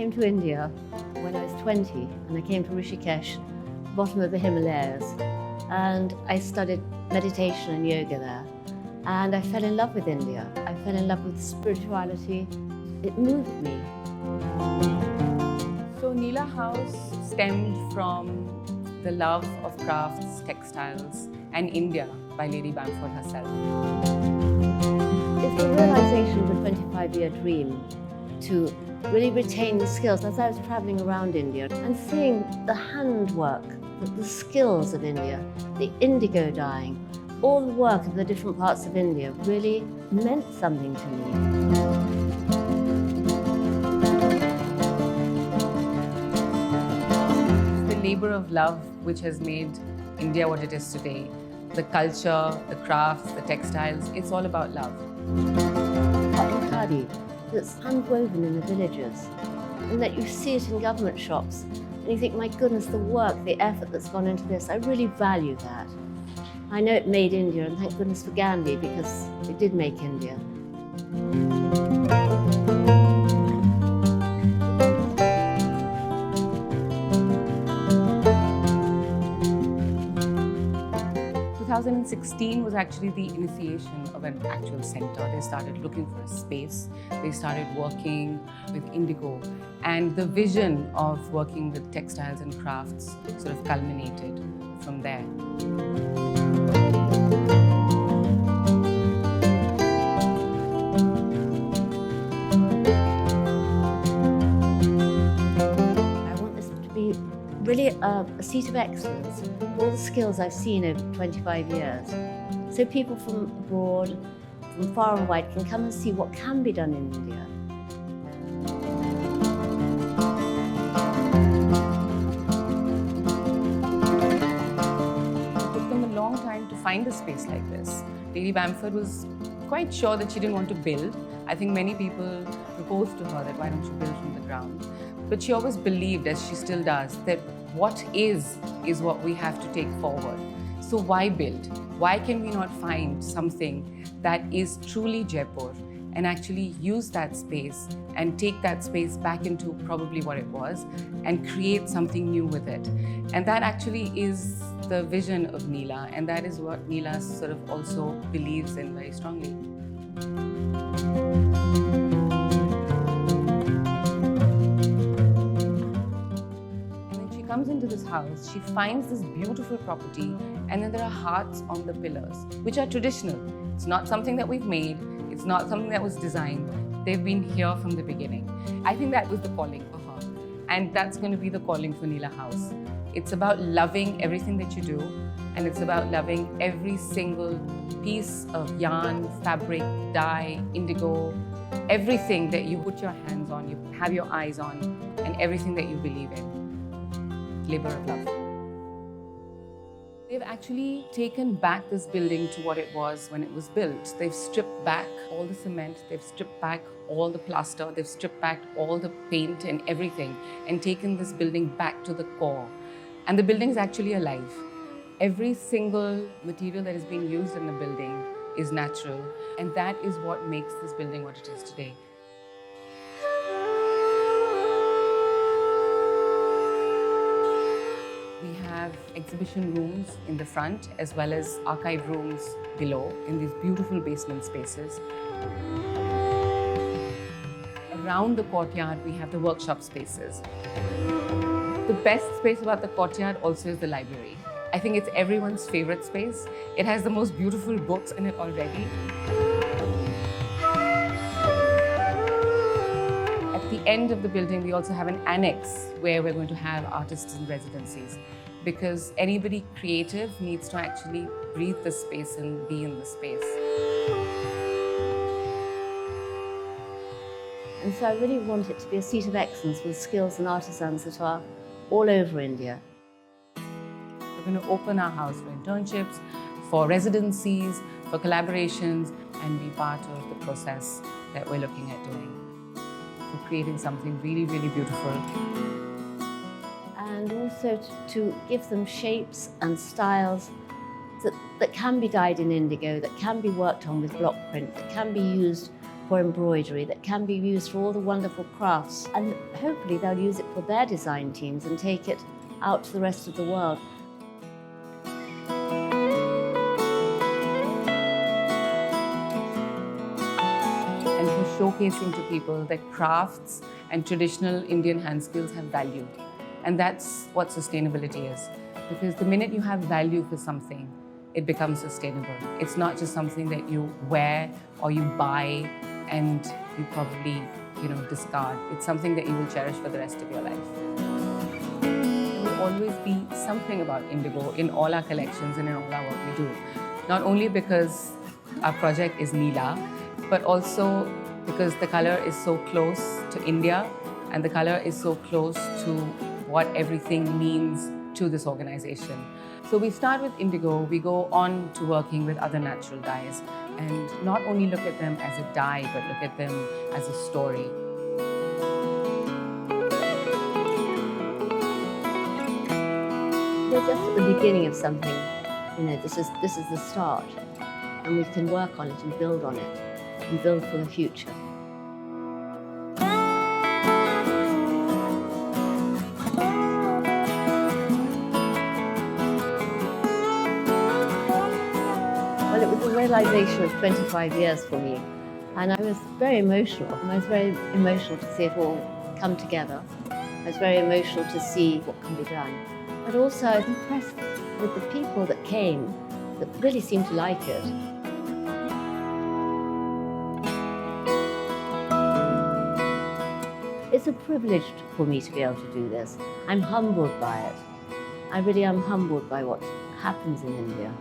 came to India when I was 20, and I came to Rishikesh, bottom of the Himalayas, and I studied meditation and yoga there. And I fell in love with India. I fell in love with spirituality. It moved me. So Nila House stemmed from the love of crafts, textiles, and India by Lady Bamford herself. It's the realization of a 25-year dream to really retain the skills. As I was traveling around India and seeing the handwork, the skills of India, the indigo dyeing, all the work of the different parts of India really meant something to me. It's the labor of love which has made India what it is today. The culture, the crafts, the textiles, it's all about love. Cotton khadi that's handwoven in the villages, and that you see it in government shops, and you think, my goodness, the work, the effort that's gone into this, I really value that. I know it made India, and thank goodness for Gandhi, because it did make India. 2016 was actually the initiation of an actual center. They started looking for a space. They started working with indigo. And the vision of working with textiles and crafts sort of culminated from there. I want this to be really a seat of excellence, all the skills I've seen over 25 years. So people from abroad, from far and wide, can come and see what can be done in India. It took them a long time to find a space like this. Lady Bamford was quite sure that she didn't want to build. I think many people proposed to her that why don't you build from the ground? But she always believed, as she still does, that what is what we have to take forward. So why build? Why can we not find something that is truly Jaipur and actually use that space and take that space back into probably what it was and create something new with it? And that actually is the vision of Nila, and that is what Nila sort of also believes in very strongly. Comes into this house, she finds this beautiful property, and then there are hearts on the pillars, which are traditional. It's not something that we've made, it's not something that was designed. They've been here from the beginning. I think that was the calling for her, and that's going to be the calling for Nila House. It's about loving everything that you do, and it's about loving every single piece of yarn, fabric, dye, indigo, everything that you put your hands on, you have your eyes on, and everything that you believe in. Labor of love. They've actually taken back this building to what it was when it was built. They've stripped back all the cement, they've stripped back all the plaster, they've stripped back all the paint and everything, and taken this building back to the core. And the building is actually alive. Every single material that is being used in the building is natural, and that is what makes this building what it is today. We have exhibition rooms in the front as well as archive rooms below in these beautiful basement spaces. Around the courtyard, we have the workshop spaces. The best space about the courtyard also is the library. I think it's everyone's favorite space. It has the most beautiful books in it already. At the end of the building, we also have an annex where we're going to have artists in residencies, because anybody creative needs to actually breathe the space and be in the space. And so I really want it to be a seat of excellence with skills and artisans that are all over India. We're going to open our house for internships, for residencies, for collaborations, and be part of the process that we're looking at doing. For creating something really, really beautiful. And also to give them shapes and styles that can be dyed in indigo, that can be worked on with block print, that can be used for embroidery that can be used for all the wonderful crafts. And hopefully they'll use it for their design teams and take it out to the rest of the world. And for showcasing to people that crafts and traditional Indian hand skills have value. And that's what sustainability is. Because the minute you have value for something, it becomes sustainable. It's not just something that you wear or you buy and you probably, discard. It's something that you will cherish for the rest of your life. There will always be something about indigo in all our collections and in all our work we do. Not only because our project is Nila, but also because the color is so close to India and the color is so close to what everything means to this organization. So we start with indigo, we go on to working with other natural dyes and not only look at them as a dye, but look at them as a story. We're just at the beginning of something. This is the start, and we can work on it and build on it and build for the future. Well, it was a realization of 25 years for me, and I was very emotional. I was very emotional to see it all come together. I was very emotional to see what can be done. But also I was impressed with the people that came that really seemed to like it. It's a privilege for me to be able to do this. I'm humbled by it. I really am humbled by what happens in India.